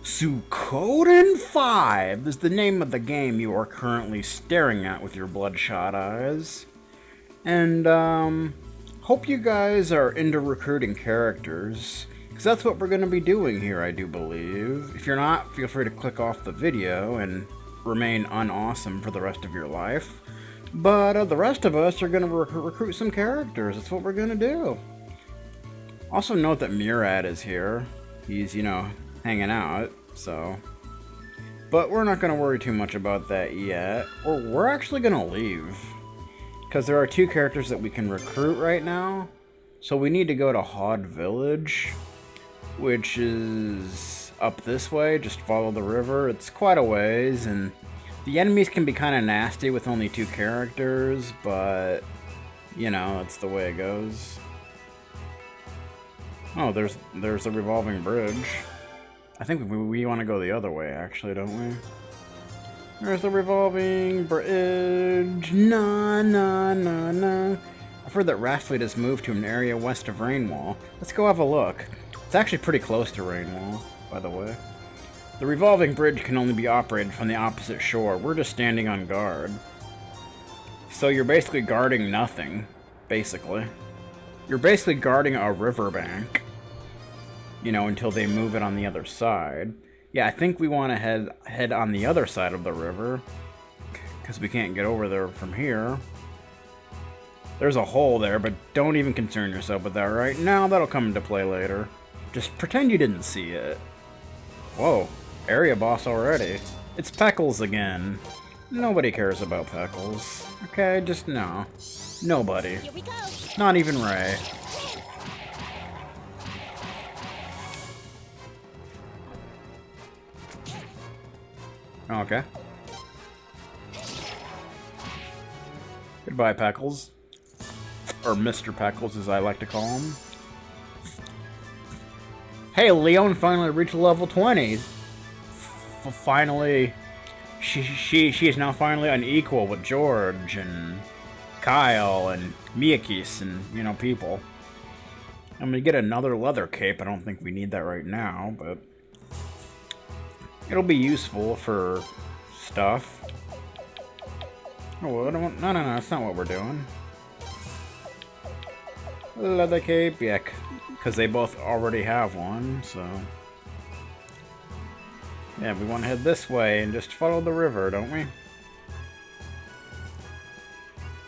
Suikoden V is the name of the game you are currently staring at with your bloodshot eyes. And, hope you guys are into recruiting characters, because that's what we're going to be doing here, I do believe. If you're not, feel free to click off the video and remain unawesome for the rest of your life. But the rest of us are going to recruit some characters. That's what we're going to do. Also note that Murad is here. He's, hanging out, so. But we're not going to worry too much about that yet. Or we're actually going to leave. Because there are two characters that we can recruit right now. So we need to go to Hod Village, which is up this way. Just follow the river. It's quite a ways, and the enemies can be kind of nasty with only two characters, but, that's the way it goes. Oh, there's a revolving bridge. I think we want to go the other way, actually, don't we? There's the revolving bridge. Na. I've heard that Rathfleet has moved to an area west of Rainwall. Let's go have a look. It's actually pretty close to Rainwall, by the way. The revolving bridge can only be operated from the opposite shore. We're just standing on guard. So you're basically guarding nothing, basically. You're basically guarding a riverbank, until they move it on the other side. Yeah, I think we want to head on the other side of the river, because we can't get over there from here. There's a hole there, but don't even concern yourself with that right now. That'll come into play later. Just pretend you didn't see it. Whoa, area boss already. It's Peckles again. Nobody cares about Peckles. Okay, just no. Nobody. Here we go. Not even Ray. Okay. Goodbye, Peckles. Or Mr. Peckles, as I like to call him. Hey, Leon finally reached level 20. Finally, she is now finally on equal with George and Kyle and Miyakis and, people. I'm gonna get another leather cape. I don't think we need that right now, but it'll be useful for stuff. Oh, no, that's not what we're doing. Leather cape, yeah, because they both already have one, so. Yeah, we want to head this way and just follow the river, don't we?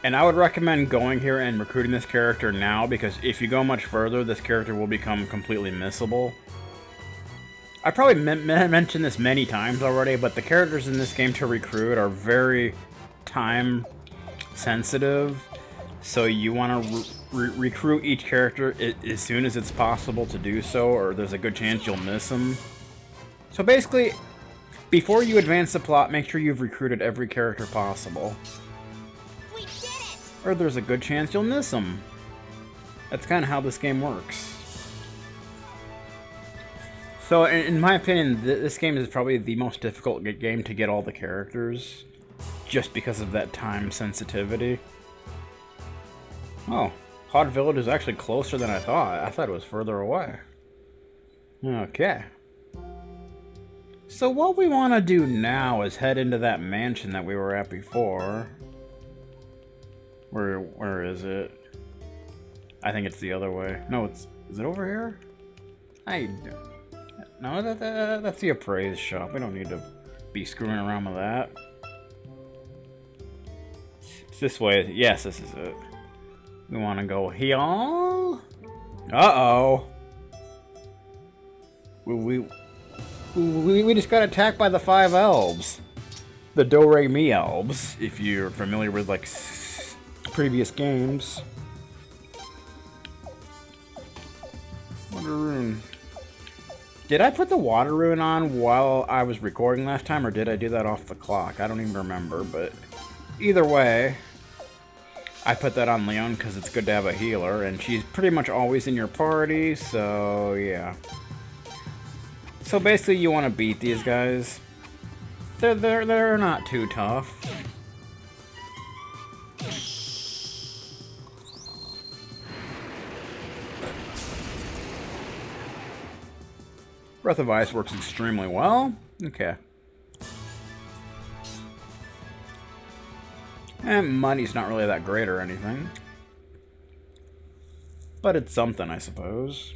And I would recommend going here and recruiting this character now, because if you go much further, this character will become completely missable. I probably mentioned this many times already, but the characters in this game to recruit are very time sensitive, so you want to recruit each character as soon as it's possible to do so, or there's a good chance you'll miss them. So basically, before you advance the plot, make sure you've recruited every character possible. We did it! Or there's a good chance you'll miss them. That's kind of how this game works. So, in my opinion, this game is probably the most difficult game to get all the characters, just because of that time sensitivity. Oh, Hod Village is actually closer than I thought. I thought it was further away. Okay. So what we want to do now is head into that mansion that we were at before. Where is it? I think it's the other way. No, is it over here? No, that's the appraise shop. We don't need to be screwing around with that. It's this way. Yes, this is it. We want to go here. Uh-oh. We just got attacked by the 5 elves. The DoReMi elves, if you're familiar with, previous games. Water rune. Did I put the water rune on while I was recording last time, or did I do that off the clock? I don't even remember, but either way, I put that on Leon because it's good to have a healer, and she's pretty much always in your party, so yeah. So basically, you want to beat these guys. They're not too tough. Breath of Ice works extremely well. Okay. And money's not really that great or anything. But it's something, I suppose.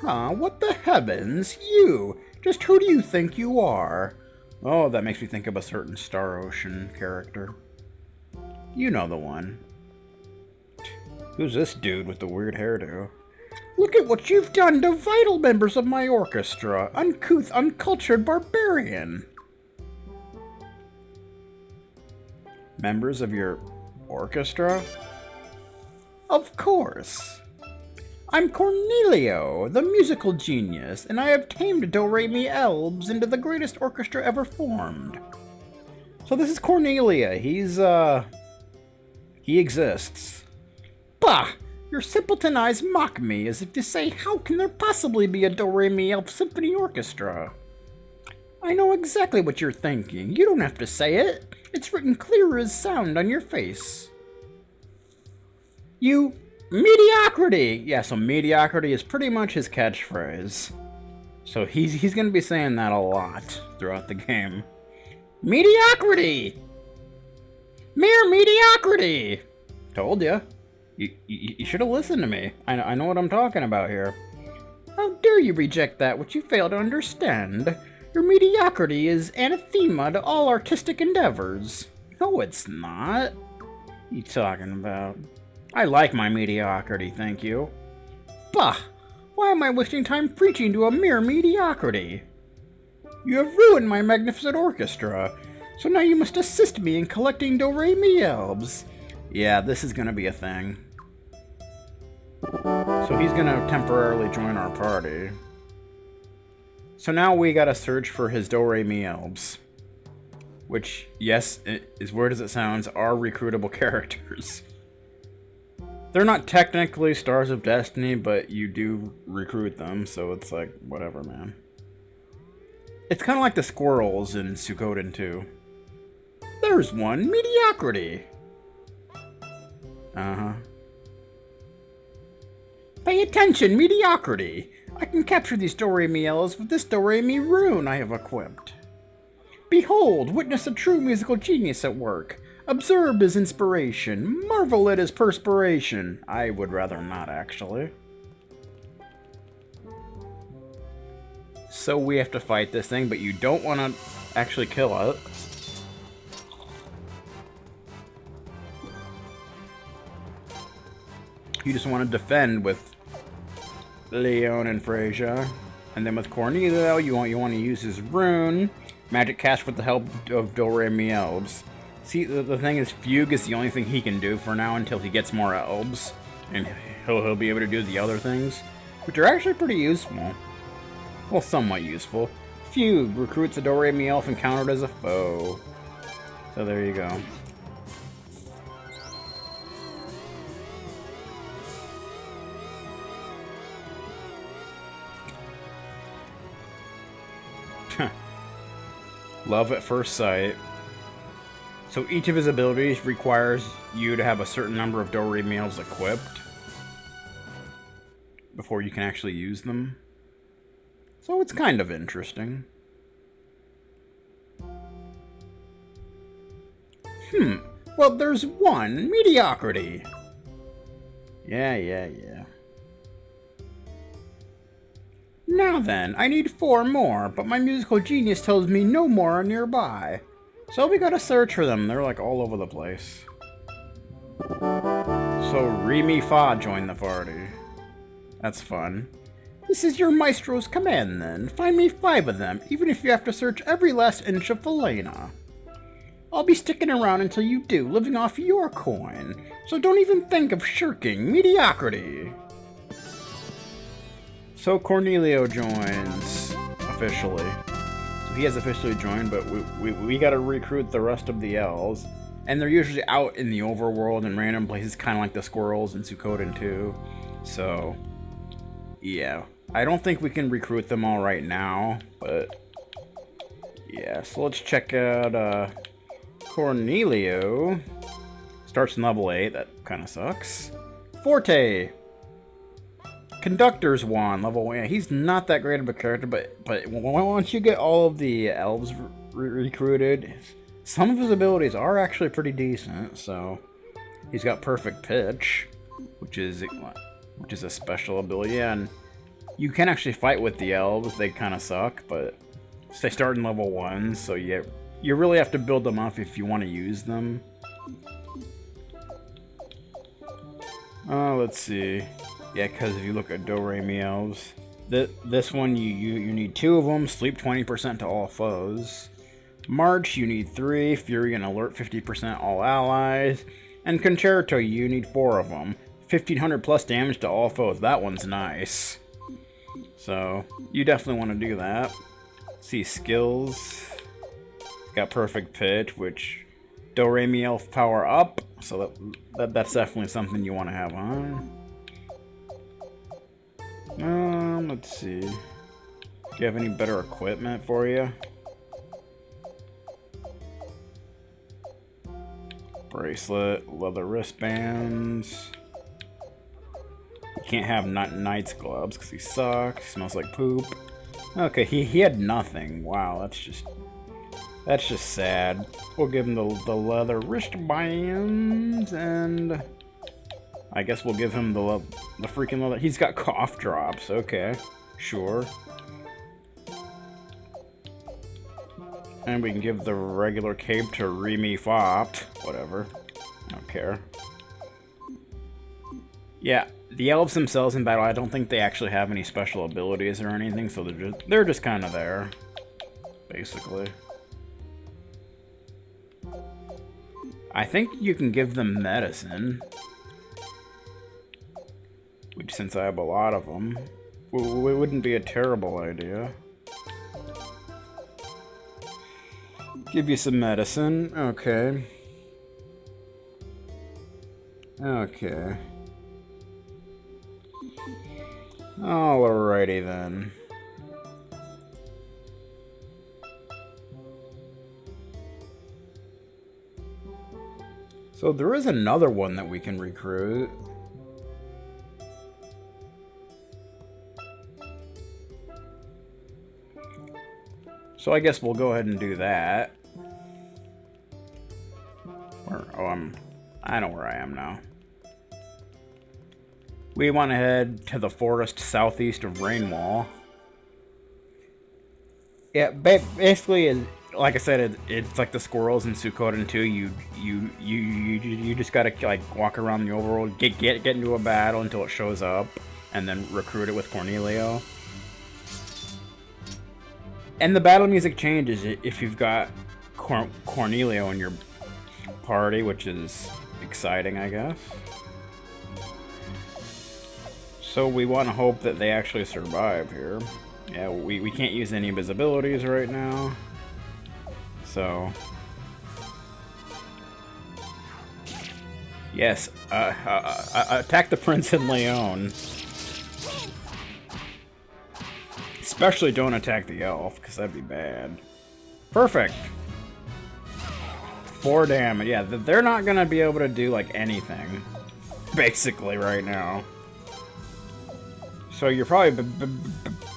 Huh, what the heavens? You! Just who do you think you are? Oh, that makes me think of a certain Star Ocean character. You know the one. Who's this dude with the weird hairdo? Look at what you've done to vital members of my orchestra! Uncouth, uncultured barbarian! Members of your orchestra? Of course! I'm Cornelio, the musical genius, and I have tamed DoReMi elves into the greatest orchestra ever formed. So this is Cornelia. He exists. Bah! Your simpleton eyes mock me, as if to say, how can there possibly be a DoReMi elf symphony orchestra? I know exactly what you're thinking. You don't have to say it. It's written clear as sound on your face. You... mediocrity! Yeah, so mediocrity is pretty much his catchphrase. So he's gonna be saying that a lot throughout the game. Mediocrity! Mere mediocrity! Told ya. You should have listened to me. I know what I'm talking about here. How dare you reject that which you fail to understand? Your mediocrity is anathema to all artistic endeavors. No, it's not. What are you talking about? I like my mediocrity, thank you. Bah! Why am I wasting time preaching to a mere mediocrity? You have ruined my magnificent orchestra, so now you must assist me in collecting DoReMi elves. Yeah, this is gonna be a thing. So he's gonna temporarily join our party. So now we gotta search for his DoReMi elves. Which, yes, as weird as it sounds, are recruitable characters. They're not technically Stars of Destiny, but you do recruit them, so it's like, whatever, man. It's kind of like the squirrels in Suikoden 2. There's one, mediocrity! Uh-huh. Pay attention, mediocrity! I can capture these DoReMi elves with this DoReMi rune I have equipped. Behold, witness a true musical genius at work. Observe his inspiration. Marvel at his perspiration. I would rather not, actually. So we have to fight this thing, but you don't want to actually kill it. You just want to defend with Leon and Freyja. And then with Cornelio, you want to use his rune. Magic cast with the help of DoReMi elves. See, the thing is, Fugue is the only thing he can do for now until he gets more elves. And he'll be able to do the other things, which are actually pretty useful. Well, somewhat useful. Fugue recruits a DoReMi elf encountered as a foe. So there you go. Love at first sight. So each of his abilities requires you to have a certain number of DoReMi elves equipped before you can actually use them. So it's kind of interesting. Well, there's one, mediocrity. Yeah. Now then, I need 4 more, but my musical genius tells me no more are nearby. So we gotta search for them. They're like all over the place. So ReMiFa joined the party. That's fun. This is your maestro's command then. Find me 5 of them, even if you have to search every last inch of FaSoLa. I'll be sticking around until you do, living off your coin. So don't even think of shirking mediocrity. So Cornelio joins officially. So he has officially joined, but we gotta recruit the rest of the elves. And they're usually out in the overworld in random places, kind of like the squirrels in Suikoden 2. So, yeah. I don't think we can recruit them all right now, but yeah. So let's check out Cornelio. Starts in level 8, that kind of sucks. Forte! Conductor's Wand, level 1. Yeah, he's not that great of a character, but once you get all of the elves recruited, some of his abilities are actually pretty decent. So he's got Perfect Pitch, which is a special ability. Yeah, and you can actually fight with the elves. They kind of suck, but they start in level 1, so you really have to build them up if you want to use them. Let's see. Yeah, because if you look at DoReMi elves, this one you need 2 of them. Sleep 20% to all foes. March you need 3. Fury and Alert 50% all allies. And Concerto you need 4 of them. 1500 plus damage to all foes. That one's nice. So you definitely want to do that. See skills. Got Perfect Pitch, which DoReMi elf power up. So that's definitely something you want to have on. Let's see. Do you have any better equipment for you? Bracelet, leather wristbands. You can't have Knight's gloves because he sucks. Smells like poop. Okay, he had nothing. Wow, that's just sad. We'll give him the leather wristbands, and I guess we'll give him the freaking leather. He's got cough drops. Okay, sure. And we can give the regular cape to ReMiFa. Whatever. I don't care. Yeah, the elves themselves in battle, I don't think they actually have any special abilities or anything, so they're just kind of there, basically. I think you can give them medicine, which, since I have a lot of them, it wouldn't be a terrible idea. Give you some medicine. Okay. Okay. Alrighty then. So there is another one that we can recruit. So I guess we'll go ahead and do that. I know where I am now. We want to head to the forest southeast of Rainwall. Yeah, basically, like I said, it's like the squirrels in Suikoden 2. You just gotta like walk around the overworld, get into a battle until it shows up, and then recruit it with Cornelio. And the battle music changes if you've got Cornelio in your party, which is exciting, I guess. So we want to hope that they actually survive here. Yeah, we can't use any of his abilities right now. So... yes, attack the Prince and Leon. Especially don't attack the elf, because that'd be bad. Perfect! 4 damage. Yeah, they're not gonna be able to do, like, anything. Basically, right now. So you're probably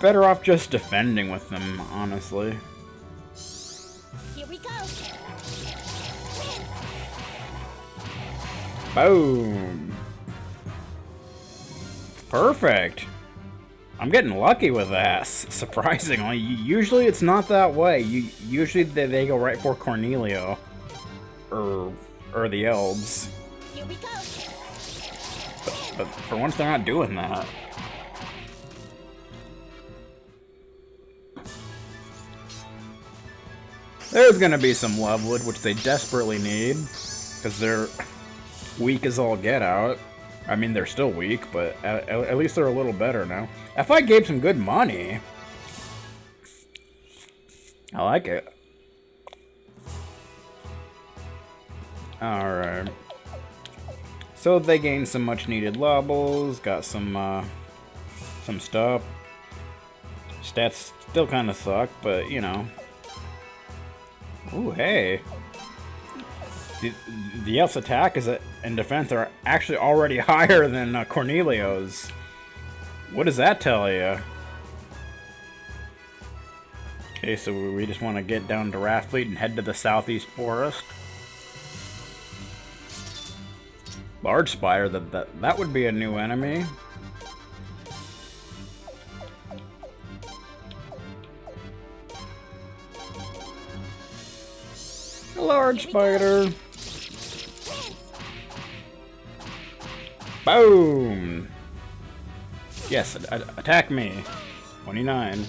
better off just defending with them, honestly. Here we go. Boom! Perfect! I'm getting lucky with that, surprisingly. Usually it's not that way. Usually they go right for Cornelio. Or the elves. Here we go. But for once they're not doing that. There's gonna be some Lovewood, which they desperately need. Because they're weak as all get out. I mean, they're still weak, but at least they're a little better now. If I gave some good money... I like it. Alright. So they gained some much needed levels, got some stuff. Stats still kind of suck, but you know. Ooh, hey. The elf's attack and defense are actually already higher than Cornelio's. What does that tell you? Okay, so we just want to get down to Rathfleet and head to the southeast forest. Large spider, that would be a new enemy. A large spider. Boom! Yes, attack me. 29.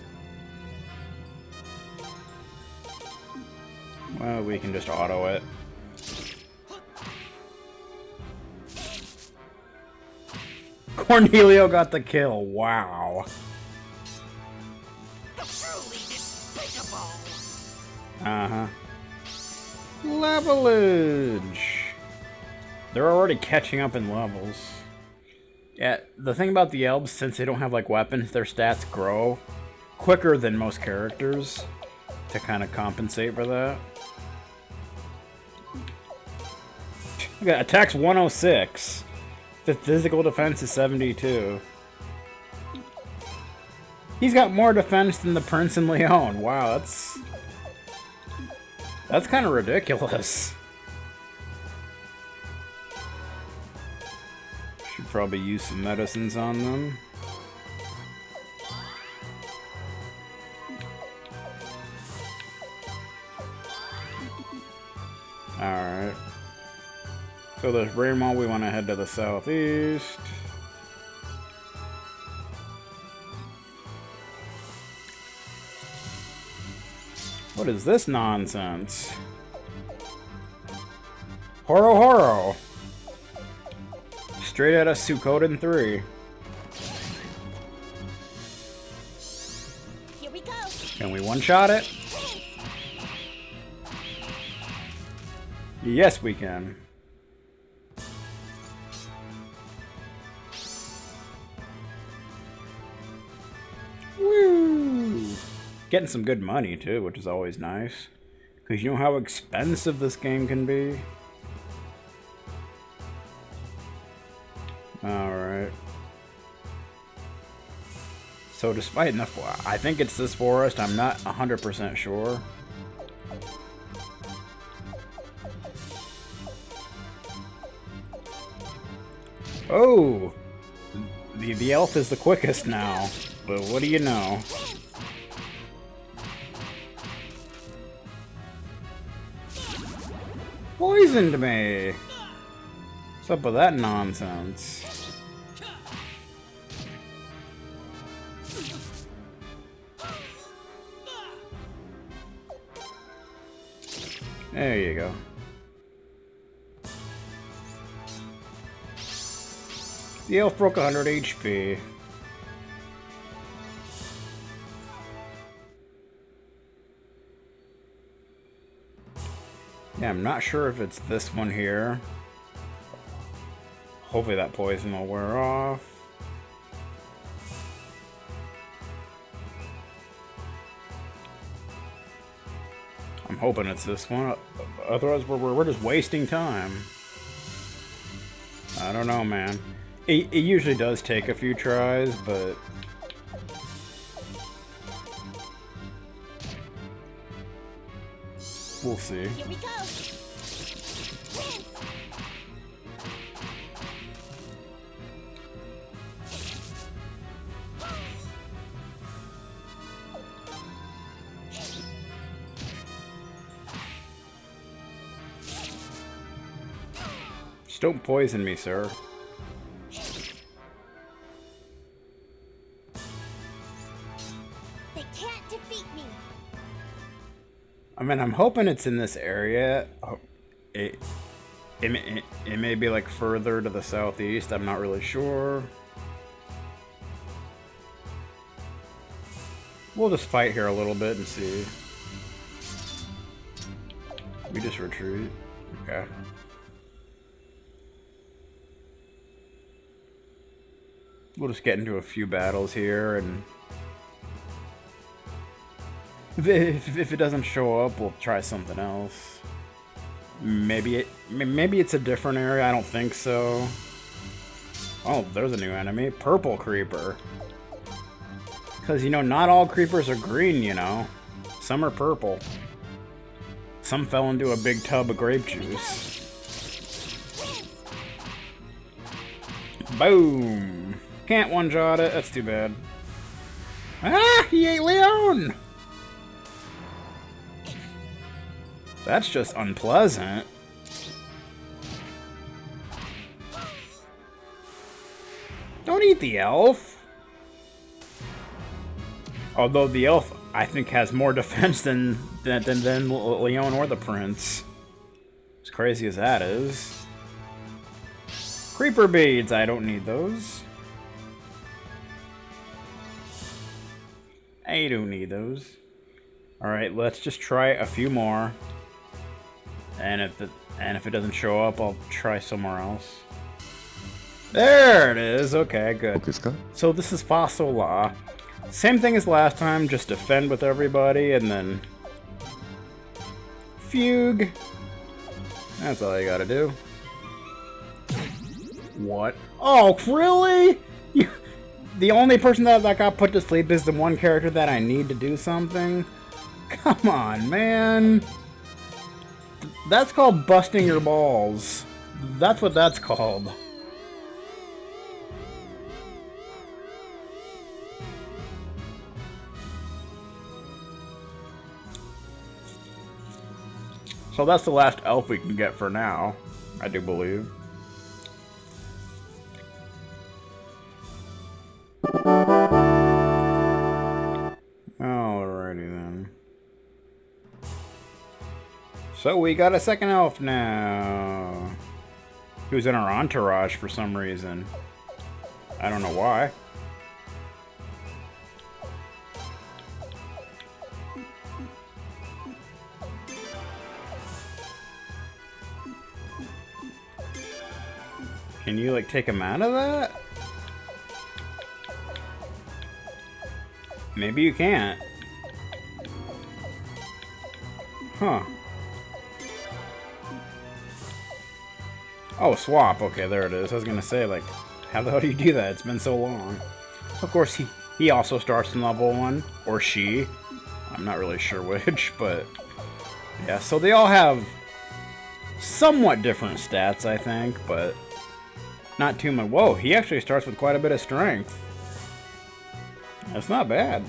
Well, we can just auto it. Cornelio got the kill. Wow. Truly despicable. Uh-huh. Levelage. They're already catching up in levels. Yeah, the thing about the elves, since they don't have like weapons, their stats grow quicker than most characters to kind of compensate for that. Look at attacks 106. The physical defense is 72. He's got more defense than the Prince and Leon. Wow, that's kind of ridiculous. Should probably use some medicines on them. Alright. So there's ReMiFa, we want to head to the southeast. What is this nonsense? Horo Horo! Straight out of Suikoden 3. Here we go. Can we one-shot it? Yes, we can. Woo! Getting some good money, too, which is always nice. Because you know how expensive this game can be? Alright. So despite enough, I think it's this forest, I'm not 100% sure. Oh! The elf is the quickest now, but what do you know? Poisoned me! What's up with that nonsense? There you go. The elf broke 100 HP. Yeah, I'm not sure if it's this one here. Hopefully that poison will wear off. I'm hoping it's this one. Otherwise, we're just wasting time. I don't know, man. It usually does take a few tries, but... we'll see. Here we go. Just don't poison me, sir. They can't defeat me. I mean, I'm hoping it's in this area. It may be like further to the southeast. I'm not really sure. We'll just fight here a little bit and see. We just retreat. Okay. We'll just get into a few battles here, and if it doesn't show up, we'll try something else. Maybe it's a different area. I don't think so. Oh, there's a new enemy. Purple Creeper. Because, you know, not all creepers are green, you know. Some are purple. Some fell into a big tub of grape juice. Boom! Can't one-shot it, that's too bad. Ah! He ate Leon! That's just unpleasant. Don't eat the elf! Although the elf, I think, has more defense than Leon or the prince. As crazy as that is. Creeper beads, I don't need those. I don't need those. Alright, let's just try a few more. And if it doesn't show up, I'll try somewhere else. There it is! Okay, good. So this is FaSoLa. Same thing as last time, just defend with everybody and then fugue. That's all you gotta do. What? Oh, really? The only person that got put to sleep is the one character that I need to do something? Come on, man. That's called busting your balls. That's what that's called. So that's the last elf we can get for now, I do believe. Alrighty then. So we got a second elf now. Who's in our entourage for some reason. I don't know why. Can you, like, take him out of that? Maybe you can't. Huh. Oh, swap. Okay, there it is. I was gonna say, like, how the hell do you do that? It's been so long. Of course, he also starts in level 1. Or she. I'm not really sure which, but... yeah, so they all have somewhat different stats, I think, but... not too much. Whoa, he actually starts with quite a bit of strength. That's not bad.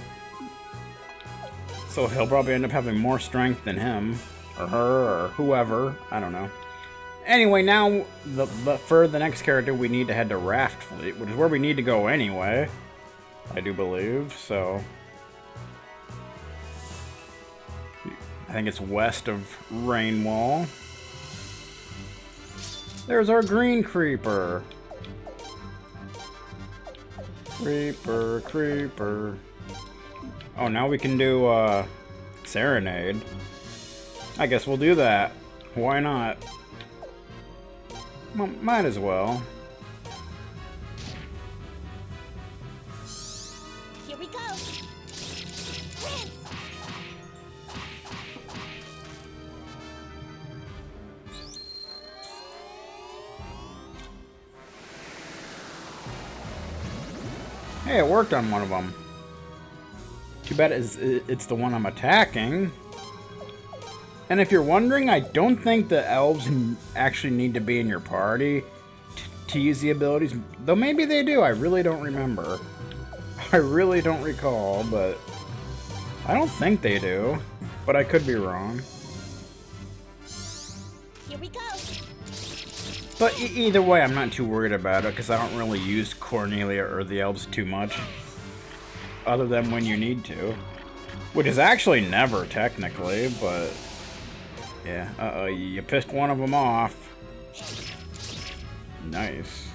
So he'll probably end up having more strength than him, or her, or whoever. I don't know. Anyway, now, for the next character, we need to head to Raft Fleet, which is where we need to go anyway. I do believe, so... I think it's west of Rainwall. There's our green creeper. Creeper, creeper. Oh, now we can do, Serenade. I guess we'll do that. Why not? Well, might as well. Here we go. Prince. Hey, it worked on one of them. Too bad it's the one I'm attacking. And if you're wondering, I don't think the elves actually need to be in your party to use the abilities. Though maybe they do, I really don't remember. I really don't recall, but I don't think they do. But I could be wrong. Here we go. But either way, I'm not too worried about it, because I don't really use Cornelia or the elves too much. Other than when you need to. Which is actually never, technically, but... yeah, uh-oh, you pissed one of them off. Nice.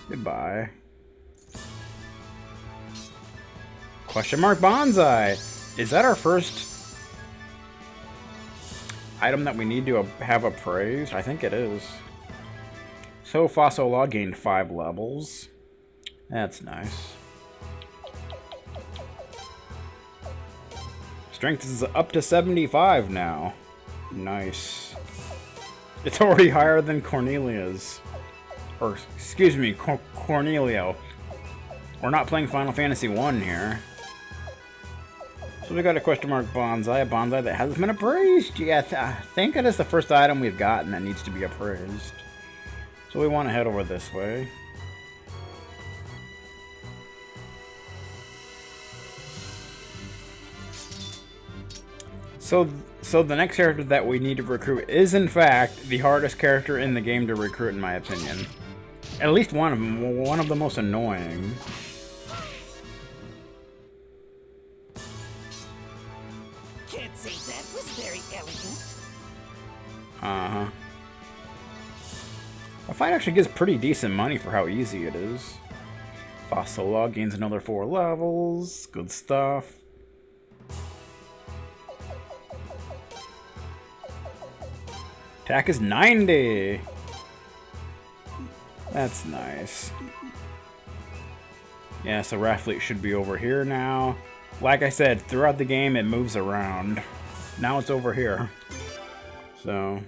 Goodbye. Question mark bonsai! Is that our first item that we need to have appraised? I think it is. So FaSoLa gained 5 levels. That's nice. Strength is up to 75 now. Nice. It's already higher than Cornelia's. Or, excuse me, Cornelio. We're not playing Final Fantasy 1 here. So we got a question mark bonsai, a bonsai that hasn't been appraised yet. I think it is the first item we've gotten that needs to be appraised. So we want to head over this way. So the next character that we need to recruit is in fact the hardest character in the game to recruit, in my opinion. At least one of them, one of the most annoying. Can't say that was very elegant. Uh-huh. The fight actually gives pretty decent money for how easy it is. FaSoLa gains another 4 levels. Good stuff. Attack is 90! That's nice. Yeah, so Rathfleet should be over here now. Like I said, throughout the game it moves around. Now it's over here. So...